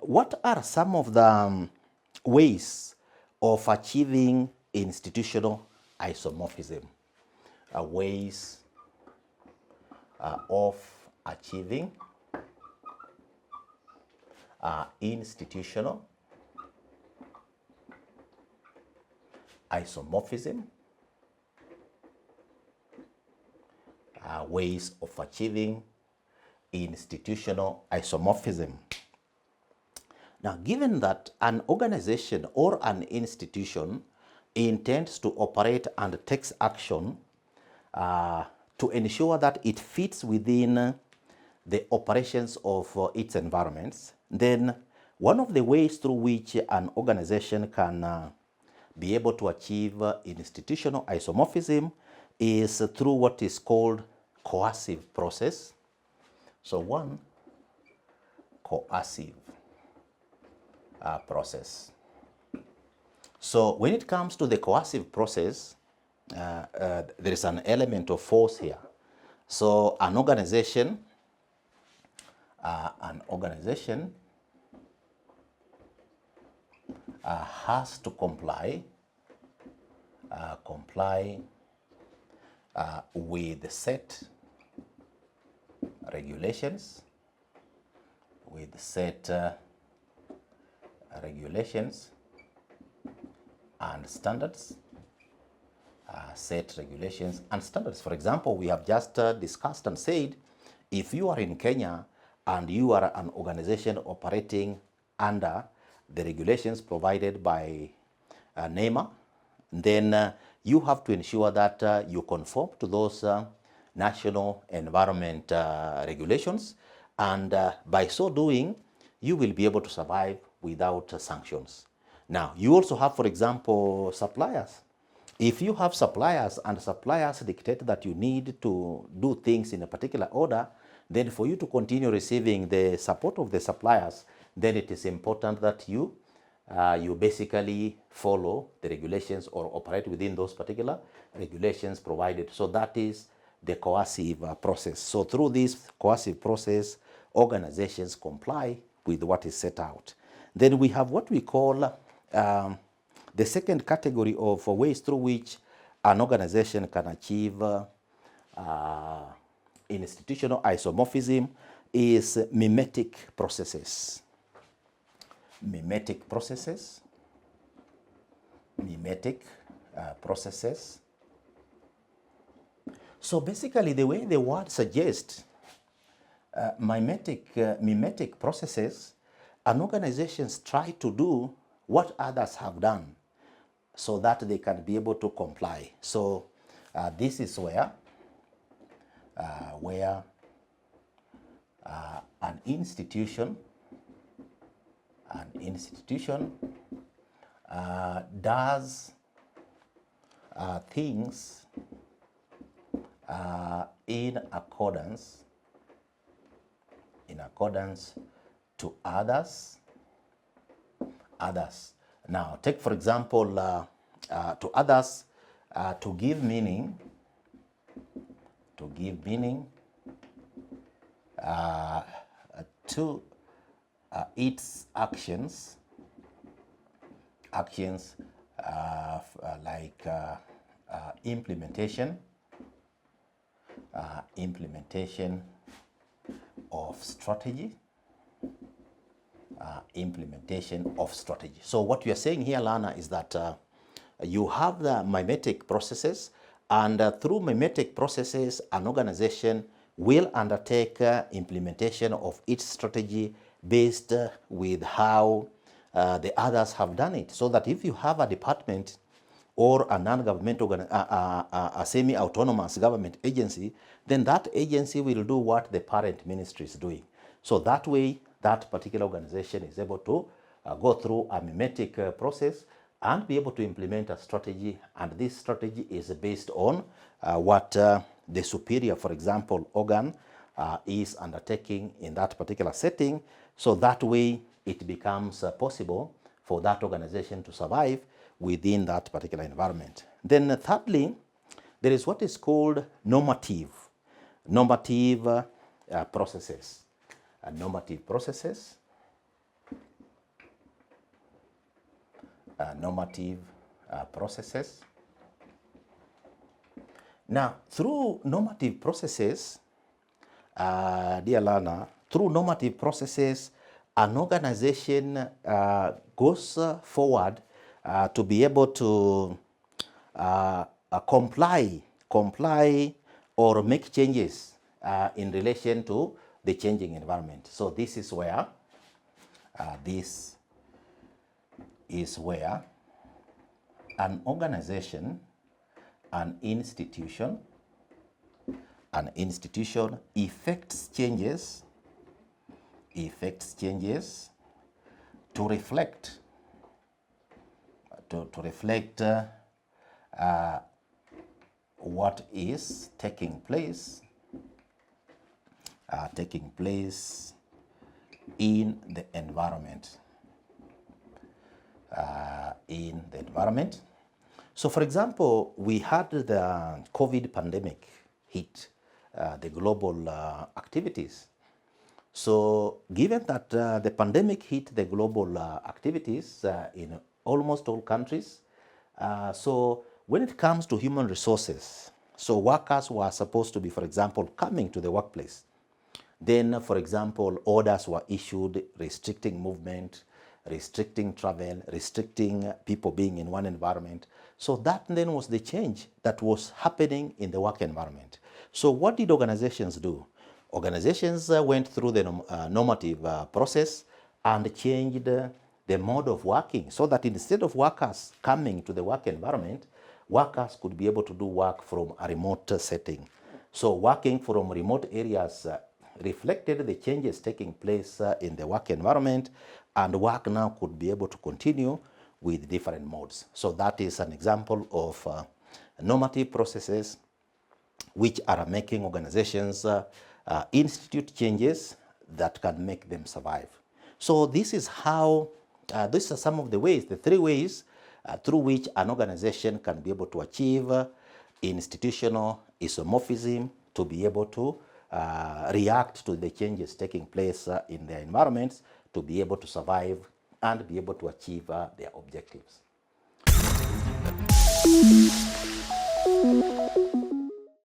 What are some of the ways of achieving institutional isomorphism? Ways of achieving institutional isomorphism. Ways of achieving institutional isomorphism. Now, given that an organization or an institution intends to operate and takes action to ensure that it fits within the operations of its environments, then one of the ways through which an organization can be able to achieve institutional isomorphism is through what is called coercive process. So one, coercive process. So when it comes to the coercive process, there is an element of force here. So an organization has to comply with set regulations, and standards. Set regulations and standards. For example, we have just discussed and said, if you are in Kenya and you are an organization operating under the regulations provided by NEMA, then you have to ensure that you conform to those national environment regulations, and by so doing, you will be able to survive without sanctions. Now, you also have, for example, suppliers. If you have suppliers and suppliers dictate that you need to do things in a particular order, then for you to continue receiving the support of the suppliers, then it is important that you basically follow the regulations or operate within those particular regulations provided. So that is the coercive process. So through this coercive process, organizations comply with what is set out. Then we have what we call the second category of ways through which an organization can achieve institutional isomorphism is mimetic processes. Mimetic processes. So basically, the way the word suggests, mimetic processes, an organizations try to do what others have done so that they can be able to comply. So this is where an institution does things in accordance to others. Now, take for example to others, to give meaning to its actions like implementation of strategy. So what we are saying here, Lana, is that you have the mimetic processes, and through mimetic processes, an organization will undertake implementation of its strategy based with how the others have done it. So that if you have a department or a non-governmental, a semi-autonomous government agency, then that agency will do what the parent ministry is doing. So that way, that particular organization is able to go through a mimetic process and be able to implement a strategy, and this strategy is based on what the superior, for example, organ is undertaking in that particular setting. So that way it becomes possible for that organization to survive within that particular environment. Then thirdly, there is what is called normative processes, normative processes, normative processes. Now, through normative processes, dear learner, through normative processes, an organization goes forward to be able to comply or make changes in relation to the changing environment. So this is where an organization, an institution effects changes to reflect what is taking place in the environment. So, for example, we had the COVID pandemic hit the global activities. So, given that the pandemic hit the global activities in almost all countries, so when it comes to human resources, so workers were supposed to be, for example, coming to the workplace. Then, for example, orders were issued restricting movement, restricting travel, restricting people being in one environment. So that then was the change that was happening in the work environment. So what did organizations do? Organizations went through the normative process and changed the mode of working so that instead of workers coming to the work environment, workers could be able to do work from a remote setting. So working from remote areas reflected the changes taking place in the work environment, and work now could be able to continue with different modes. So that is an example of normative processes which are making organizations institute changes that can make them survive. So this is how, these are some of the ways, the three ways through which an organization can be able to achieve institutional isomorphism to be able to react to the changes taking place in their environments, to be able to survive and be able to achieve their objectives.